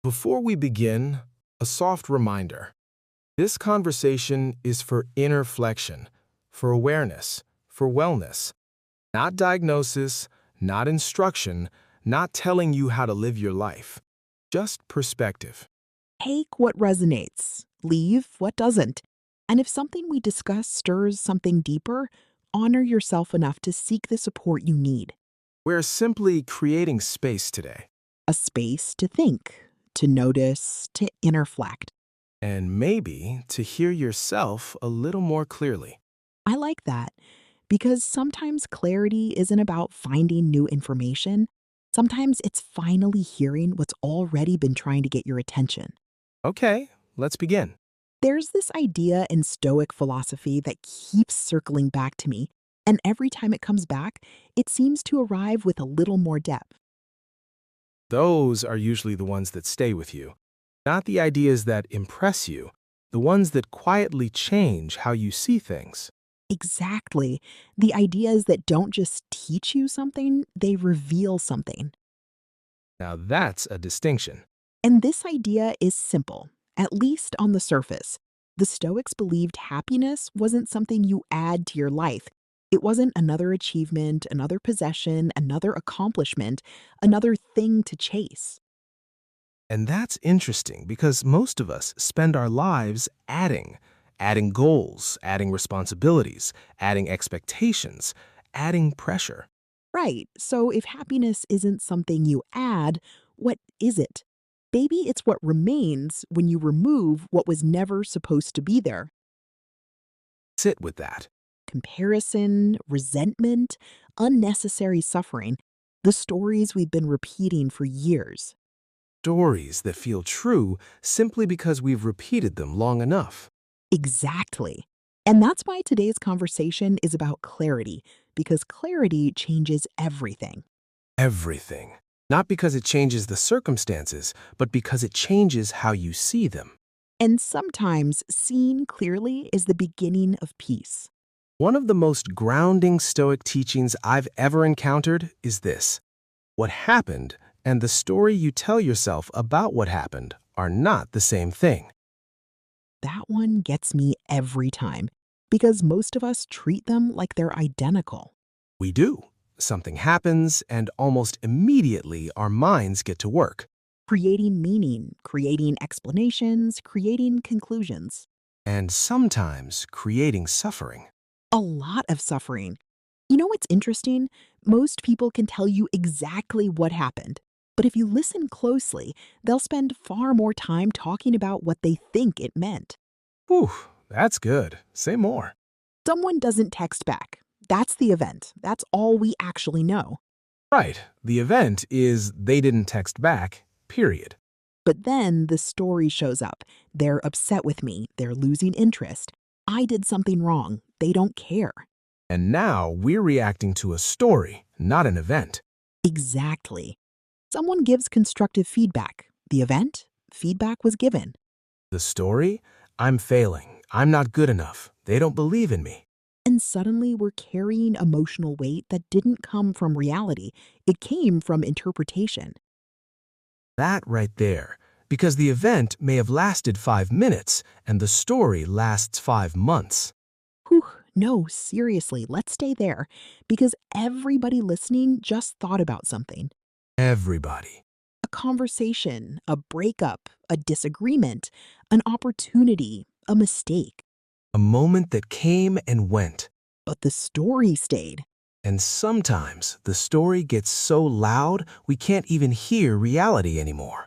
Before we begin, a soft reminder. This conversation is for inner flexion, for awareness, for wellness. Not diagnosis, not instruction, not telling you how to live your life. Just perspective. Take what resonates, leave what doesn't. And if something we discuss stirs something deeper, honor yourself enough to seek the support you need. We're simply creating space today. A space to think, to notice, to interflect. And maybe to hear yourself a little more clearly. I like that because sometimes clarity isn't about finding new information. Sometimes it's finally hearing what's already been trying to get your attention. Okay, let's begin. There's this idea in Stoic philosophy that keeps circling back to me, and every time it comes back, it seems to arrive with a little more depth. Those are usually the ones that stay with you. Not the ideas that impress you, the ones that quietly change how you see things. Exactly. The ideas that don't just teach you something, they reveal something. Now that's a distinction. And this idea is simple, at least on the surface. The Stoics believed happiness wasn't something you add to your life. It wasn't another achievement, another possession, another accomplishment, another thing to chase. And that's interesting because most of us spend our lives adding goals, adding responsibilities, adding expectations, adding pressure. Right, so if happiness isn't something you add, what is it? Maybe it's what remains when you remove what was never supposed to be there. Sit with that. Comparison, resentment, unnecessary suffering, the stories we've been repeating for years. Stories that feel true simply because we've repeated them long enough. Exactly. And that's why today's conversation is about clarity, because clarity changes everything. Everything. Not because it changes the circumstances, but because it changes how you see them. And sometimes seeing clearly is the beginning of peace. One of the most grounding Stoic teachings I've ever encountered is this. What happened and the story you tell yourself about what happened are not the same thing. That one gets me every time, because most of us treat them like they're identical. We do. Something happens, and almost immediately our minds get to work. Creating meaning, creating explanations, creating conclusions. And sometimes creating suffering. A lot of suffering. You know what's interesting? Most people can tell you exactly what happened. But if you listen closely, they'll spend far more time talking about what they think it meant. Whew, that's good. Say more. Someone doesn't text back. That's the event. That's all we actually know. Right, the event is they didn't text back, period. But then the story shows up. They're upset with me. They're losing interest. I did something wrong. They don't care. And now we're reacting to a story, not an event. Exactly. Someone gives constructive feedback. The event? Feedback was given. The story? I'm failing. I'm not good enough. They don't believe in me. And suddenly we're carrying emotional weight that didn't come from reality. It came from interpretation. That right there. Because the event may have lasted 5 minutes and the story lasts 5 months. Whew, no, seriously, let's stay there. Because everybody listening just thought about something. Everybody. A conversation, a breakup, a disagreement, an opportunity, a mistake. A moment that came and went. But the story stayed. And sometimes the story gets so loud we can't even hear reality anymore.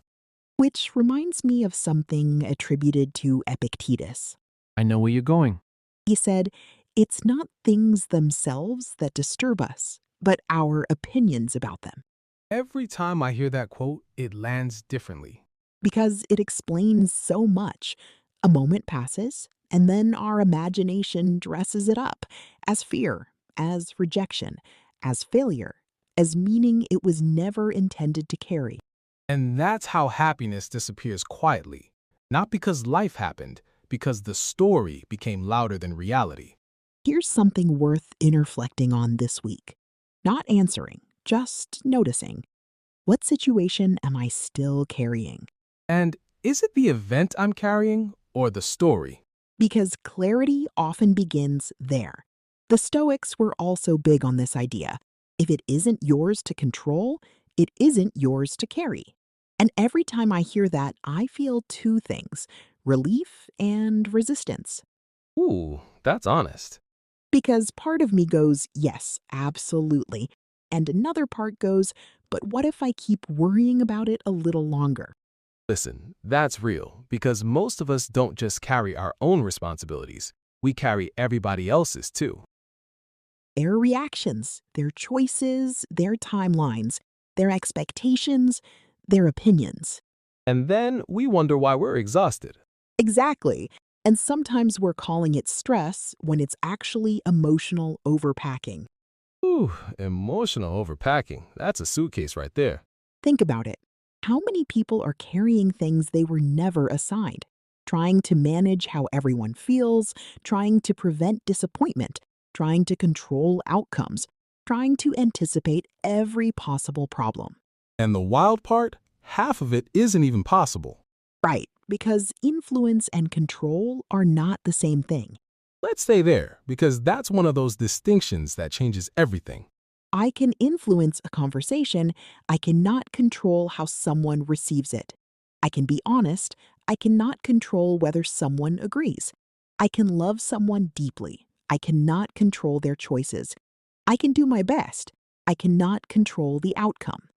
Which reminds me of something attributed to Epictetus. I know where you're going. He said, "It's not things themselves that disturb us, but our opinions about them." Every time I hear that quote, it lands differently. Because it explains so much. A moment passes, and then our imagination dresses it up as fear, as rejection, as failure, as meaning it was never intended to carry. And that's how happiness disappears quietly. Not because life happened, because the story became louder than reality. Here's something worth interflecting on this week. Not answering, just noticing. What situation am I still carrying? And is it the event I'm carrying or the story? Because clarity often begins there. The Stoics were also big on this idea. If it isn't yours to control, it isn't yours to carry. And every time I hear that, I feel two things: relief and resistance. Ooh, that's honest. Because part of me goes, yes, absolutely. And another part goes, but what if I keep worrying about it a little longer? Listen, that's real because most of us don't just carry our own responsibilities, we carry everybody else's too. Their reactions, their choices, their timelines, their expectations, their opinions. And then we wonder why we're exhausted. Exactly. And sometimes we're calling it stress when it's actually emotional overpacking. Ooh, emotional overpacking. That's a suitcase right there. Think about it. How many people are carrying things they were never assigned? Trying to manage how everyone feels, trying to prevent disappointment, trying to control outcomes, trying to anticipate every possible problem. And the wild part? Half of it isn't even possible. Right, because influence and control are not the same thing. Let's stay there because that's one of those distinctions that changes everything. I can influence a conversation, I cannot control how someone receives it. I can be honest, I cannot control whether someone agrees. I can love someone deeply, I cannot control their choices. I can do my best, I cannot control the outcome.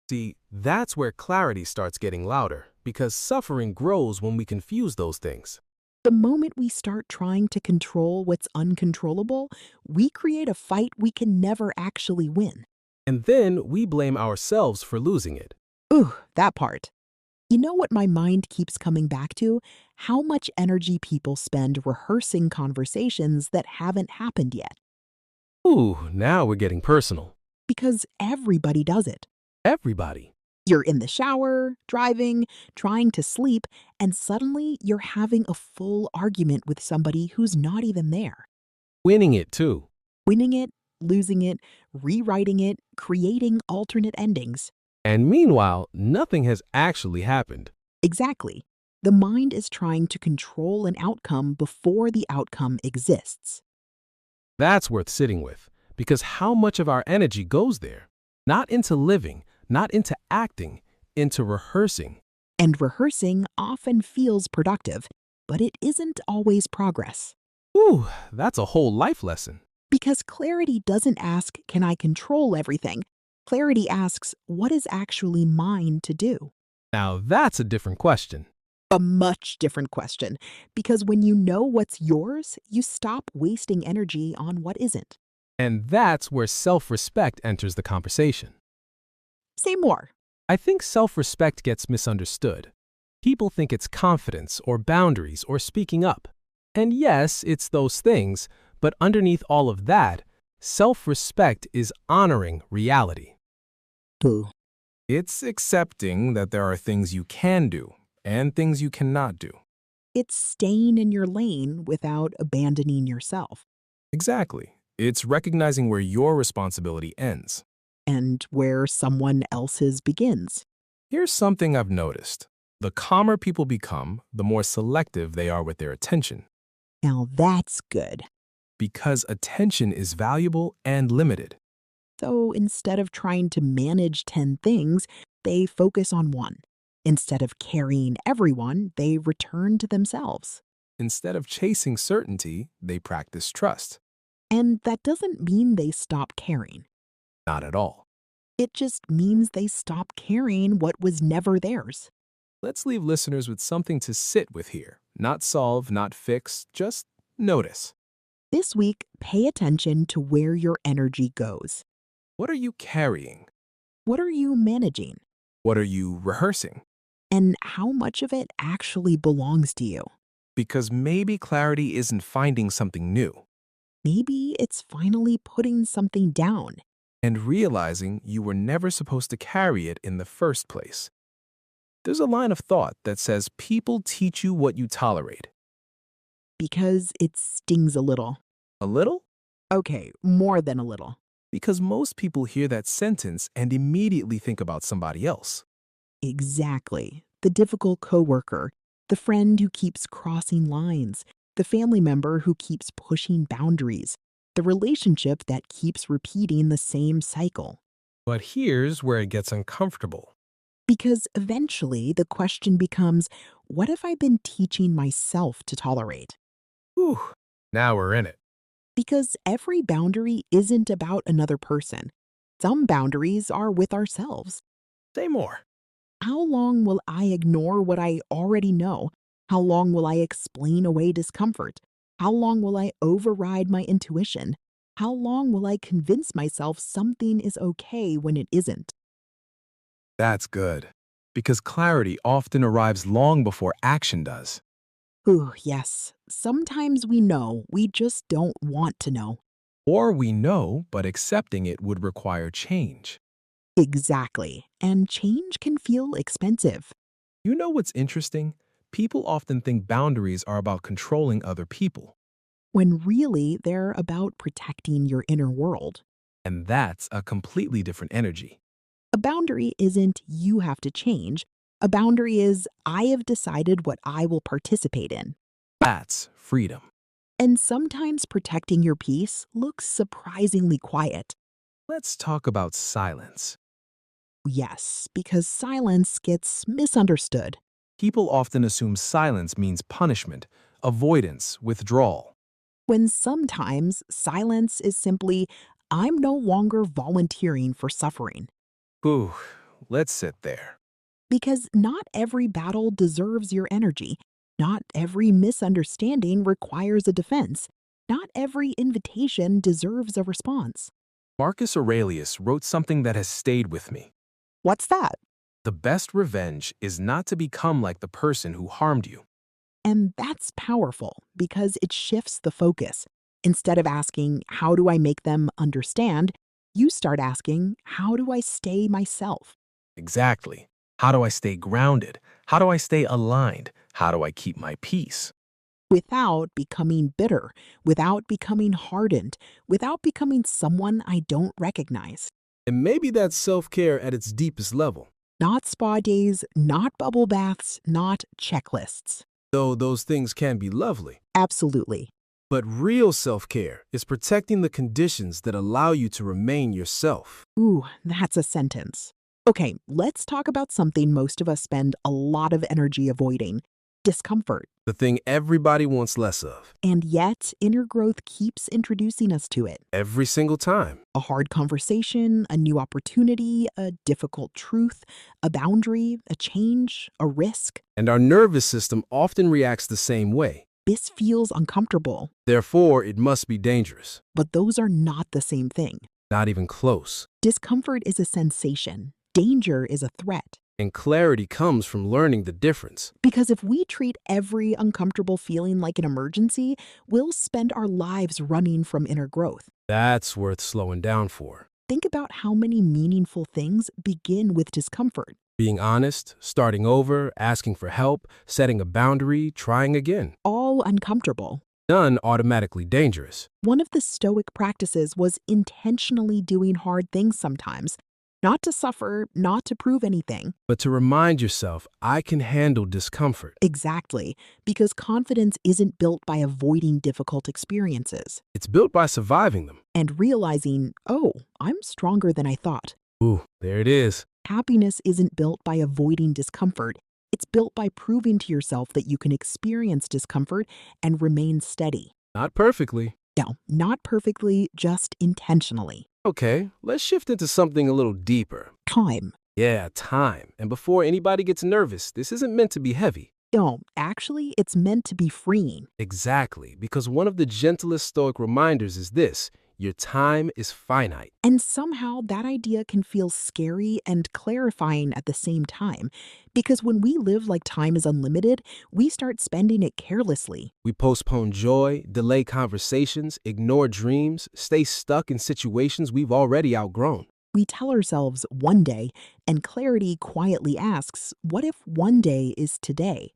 See, that's where clarity starts getting louder because suffering grows when we confuse those things. The moment we start trying to control what's uncontrollable, we create a fight we can never actually win. And then we blame ourselves for losing it. Ooh, that part. You know what my mind keeps coming back to? How much energy people spend rehearsing conversations that haven't happened yet. Ooh, now we're getting personal. Because everybody does it. Everybody. You're in the shower, driving, trying to sleep, and suddenly you're having a full argument with somebody who's not even there. Winning it too. Winning it, losing it, rewriting it, creating alternate endings. And meanwhile, nothing has actually happened. Exactly. The mind is trying to control an outcome before the outcome exists. That's worth sitting with because how much of our energy goes there? Not into living, not into acting, into rehearsing. And rehearsing often feels productive, but it isn't always progress. Ooh, that's a whole life lesson. Because clarity doesn't ask, can I control everything? Clarity asks, what is actually mine to do? Now that's a different question. A much different question, because when you know what's yours, you stop wasting energy on what isn't. And that's where self-respect enters the conversation. Say more. I think self-respect gets misunderstood. People think it's confidence or boundaries or speaking up. And yes, it's those things, but underneath all of that, self-respect is honoring reality. Boo. It's accepting that there are things you can do and things you cannot do. It's staying in your lane without abandoning yourself, Exactly. It's recognizing where your responsibility ends. and where someone else's begins. Here's something I've noticed. The calmer people become, the more selective they are with their attention. Now that's good. Because attention is valuable and limited. So instead of trying to manage 10 things, they focus on one. Instead of carrying everyone, they return to themselves. Instead of chasing certainty, they practice trust. And that doesn't mean they stop caring. Not at all. It just means they stop carrying what was never theirs. Let's leave listeners with something to sit with here. Not solve, not fix, just notice. This week, pay attention to where your energy goes. What are you carrying? What are you managing? What are you rehearsing? And how much of it actually belongs to you? Because maybe clarity isn't finding something new Maybe it's finally putting something down. and realizing you were never supposed to carry it in the first place. There's a line of thought that says people teach you what you tolerate. Because it stings a little. A little? Okay, more than a little. Because most people hear that sentence and immediately think about somebody else. Exactly. The difficult coworker, the friend who keeps crossing lines, the family member who keeps pushing boundaries, the relationship that keeps repeating the same cycle. But here's where it gets uncomfortable. Because eventually the question becomes, what have I been teaching myself to tolerate? Whew, now we're in it. Because every boundary isn't about another person. Some boundaries are with ourselves. Say more. How long will I ignore what I already know? How long will I explain away discomfort? How long will I override my intuition? How long will I convince myself something is okay when it isn't? That's good. Because clarity often arrives long before action does. Ooh, yes. Sometimes we know, we just don't want to know. Or we know, but accepting it would require change. Exactly. And change can feel expensive. You know what's interesting? People often think boundaries are about controlling other people. When really they're about protecting your inner world. And that's a completely different energy. A boundary isn't you have to change. A boundary is I have decided what I will participate in. That's freedom. And sometimes protecting your peace looks surprisingly quiet. Let's talk about silence. Yes, because silence gets misunderstood. People often assume silence means punishment, avoidance, withdrawal. When sometimes silence is simply, I'm no longer volunteering for suffering. Ooh, let's sit there. Because not every battle deserves your energy. Not every misunderstanding requires a defense. Not every invitation deserves a response. Marcus Aurelius wrote something that has stayed with me. What's that? The best revenge is not to become like the person who harmed you. And that's powerful because it shifts the focus. Instead of asking, how do I make them understand? You start asking, how do I stay myself? Exactly. How do I stay grounded? How do I stay aligned? How do I keep my peace? Without becoming bitter, without becoming hardened, without becoming someone I don't recognize. And maybe that's self-care at its deepest level. Not spa days, not bubble baths, not checklists. Though those things can be lovely. Absolutely. But real self-care is protecting the conditions that allow you to remain yourself. Ooh, that's a sentence. Okay, let's talk about something most of us spend a lot of energy avoiding: discomfort. The thing everybody wants less of. And yet, inner growth keeps introducing us to it. Every single time. A hard conversation, a new opportunity, a difficult truth, a boundary, a change, a risk. And our nervous system often reacts the same way. This feels uncomfortable, Therefore, it must be dangerous. but those are not the same thing. Not even close. Discomfort is a sensation. Danger is a threat. And clarity comes from learning the difference. Because if we treat every uncomfortable feeling like an emergency, we'll spend our lives running from inner growth. That's worth slowing down for. Think about how many meaningful things begin with discomfort. Being honest, starting over, asking for help, setting a boundary, trying again. All uncomfortable. None automatically dangerous. One of the Stoic practices was intentionally doing hard things sometimes. Not to suffer, not to prove anything. But to remind yourself, I can handle discomfort. Exactly, because confidence isn't built by avoiding difficult experiences. It's built by surviving them. And realizing, oh, I'm stronger than I thought. Ooh, there it is. Happiness isn't built by avoiding discomfort. It's built by proving to yourself that you can experience discomfort and remain steady. Not perfectly. No, not perfectly, just intentionally. Okay, let's shift into something a little deeper. Time. Yeah, time. And before anybody gets nervous, this isn't meant to be heavy. No, actually, it's meant to be freeing. Exactly, because one of the gentlest Stoic reminders is this: your time is finite. And somehow that idea can feel scary and clarifying at the same time. Because when we live like time is unlimited, we start spending it carelessly. We postpone joy, delay conversations, ignore dreams, stay stuck in situations we've already outgrown. We tell ourselves one day, and clarity quietly asks, what if one day is today?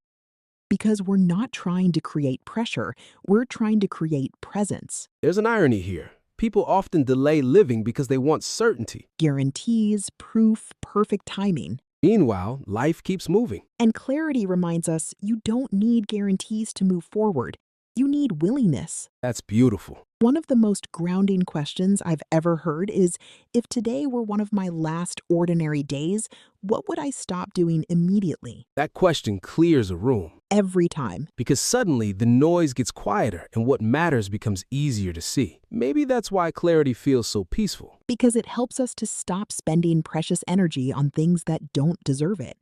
Because we're not trying to create pressure, we're trying to create presence. There's an irony here. People often delay living because they want certainty. Guarantees, proof, perfect timing. Meanwhile, life keeps moving. And clarity reminds us you don't need guarantees to move forward. You need willingness. That's beautiful. One of the most grounding questions I've ever heard is, if today were one of my last ordinary days, what would I stop doing immediately? That question clears a room Every time. because suddenly the noise gets quieter and what matters becomes easier to see. Maybe that's why clarity feels so peaceful. Because it helps us to stop spending precious energy on things that don't deserve it.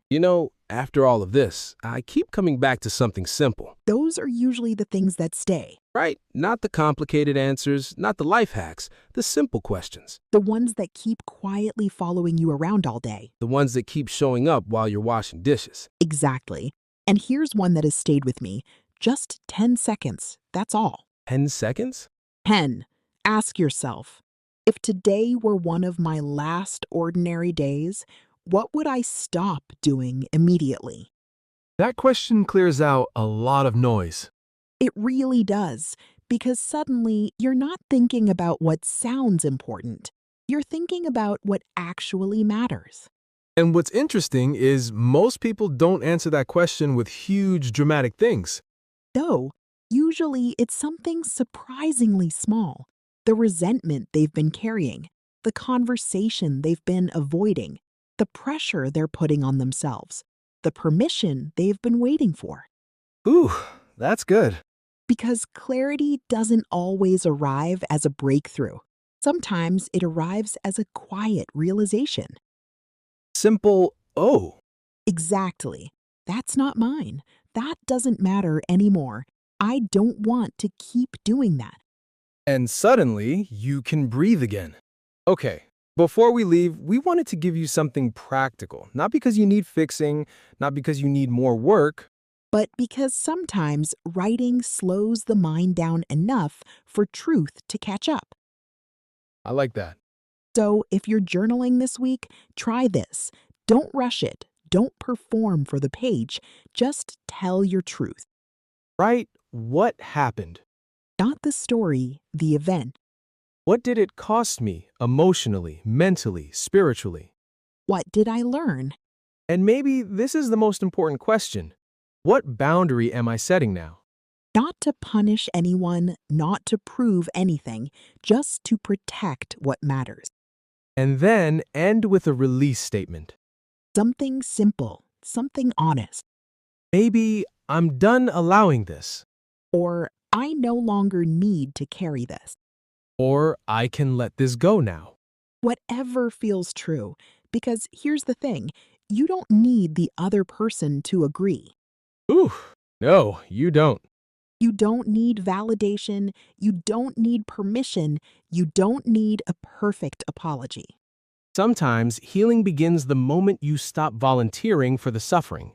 After all of this, I keep coming back to something simple. Those are usually the things that stay. Right? Not the complicated answers, not the life hacks, the simple questions. The ones that keep quietly following you around all day. The ones that keep showing up while you're washing dishes. Exactly. And here's one that has stayed with me. Just 10 seconds. That's all. 10 seconds? 10. Ask yourself, if today were one of my last ordinary days, what would I stop doing immediately? That question clears out a lot of noise. It really does, because suddenly you're not thinking about what sounds important. You're thinking about what actually matters. And what's interesting is most people don't answer that question with huge dramatic things. Though, usually it's something surprisingly small. The resentment they've been carrying, the conversation they've been avoiding, the pressure they're putting on themselves, the permission they've been waiting for. Ooh, that's good. Because clarity doesn't always arrive as a breakthrough. Sometimes it arrives as a quiet realization. Simple, oh. Exactly. That's not mine. That doesn't matter anymore. I don't want to keep doing that. And suddenly, you can breathe again. Okay, before we leave, we wanted to give you something practical. Not because you need fixing, not because you need more work. But because sometimes writing slows the mind down enough for truth to catch up. I like that. So if you're journaling this week, try this. Don't rush it. Don't perform for the page. Just tell your truth. Write what happened. Not the story, the event. What did it cost me emotionally, mentally, spiritually? What did I learn? And maybe this is the most important question. What boundary am I setting now? Not to punish anyone, not to prove anything, just to protect what matters. And then end with a release statement. Something simple, something honest. Maybe I'm done allowing this. Or I no longer need to carry this. Or I can let this go now. Whatever feels true. Because here's the thing, you don't need the other person to agree. Ooh, no, you don't. You don't need validation. You don't need permission. You don't need a perfect apology. Sometimes healing begins the moment you stop volunteering for the suffering.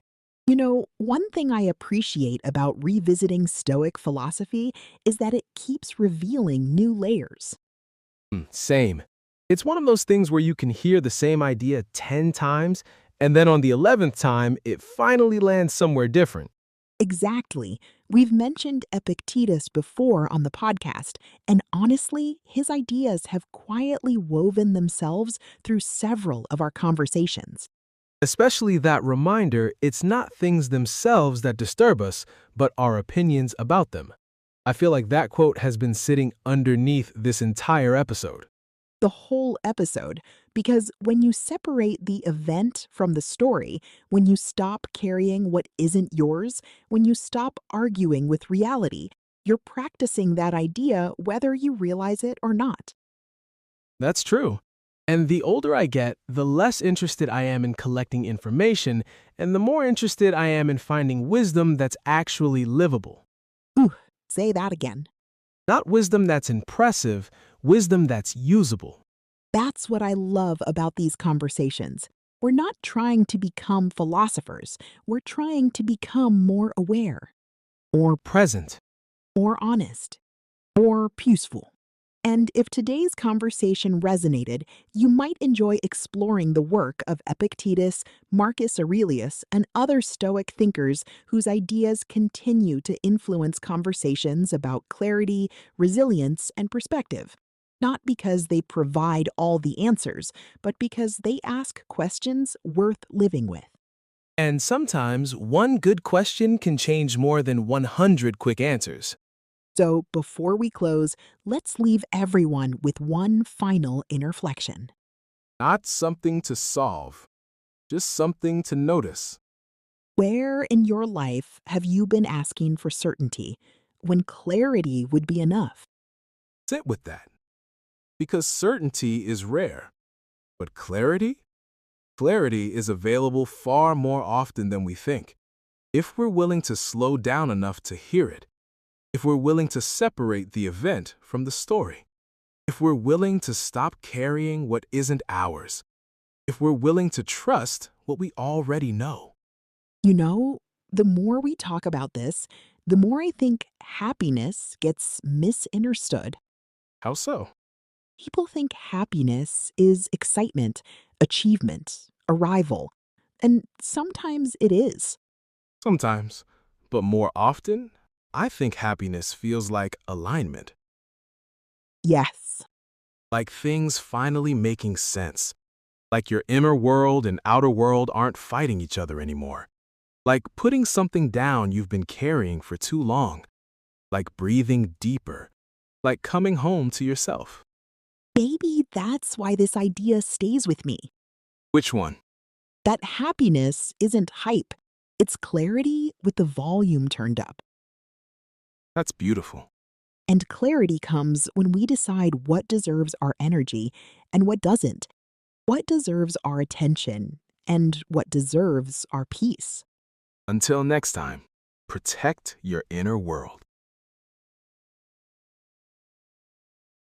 One thing I appreciate about revisiting Stoic philosophy is that it keeps revealing new layers. Same. It's one of those things where you can hear the same idea 10 times, and then on the 11th time, it finally lands somewhere different. Exactly. We've mentioned Epictetus before on the podcast, and honestly, his ideas have quietly woven themselves through several of our conversations. Especially that reminder, it's not things themselves that disturb us, but our opinions about them. I feel like that quote has been sitting underneath this entire episode. The whole episode, because when you separate the event from the story, when you stop carrying what isn't yours, when you stop arguing with reality, you're practicing that idea whether you realize it or not. That's true. And the older I get, the less interested I am in collecting information, and the more interested I am in finding wisdom that's actually livable. Ooh, say that again. Not wisdom that's impressive, wisdom that's usable. That's what I love about these conversations. We're not trying to become philosophers. We're trying to become more aware, Or present. more honest, more peaceful. And if today's conversation resonated, you might enjoy exploring the work of Epictetus, Marcus Aurelius, and other Stoic thinkers whose ideas continue to influence conversations about clarity, resilience, and perspective. Not because they provide all the answers, but because they ask questions worth living with. And sometimes one good question can change more than 100 quick answers. So before we close, let's leave everyone with one final inner flexion. Not something to solve, just something to notice. Where in your life have you been asking for certainty when clarity would be enough? Sit with that. Because certainty is rare. But clarity? Clarity is available far more often than we think. If we're willing to slow down enough to hear it, if we're willing to separate the event from the story, if we're willing to stop carrying what isn't ours, if we're willing to trust what we already know. You know, the more we talk about this, the more I think happiness gets misunderstood. How so? People think happiness is excitement, achievement, arrival, and sometimes it is. Sometimes. But more often, I think happiness feels like alignment, Yes, like things finally making sense, like your inner world and outer world aren't fighting each other anymore, like putting something down you've been carrying for too long, like breathing deeper, like coming home to yourself. maybe that's why this idea stays with me. Which one? That happiness isn't hype, it's clarity with the volume turned up. That's beautiful. And clarity comes when we decide what deserves our energy and what doesn't, what deserves our attention and what deserves our peace. Until next time, protect your inner world.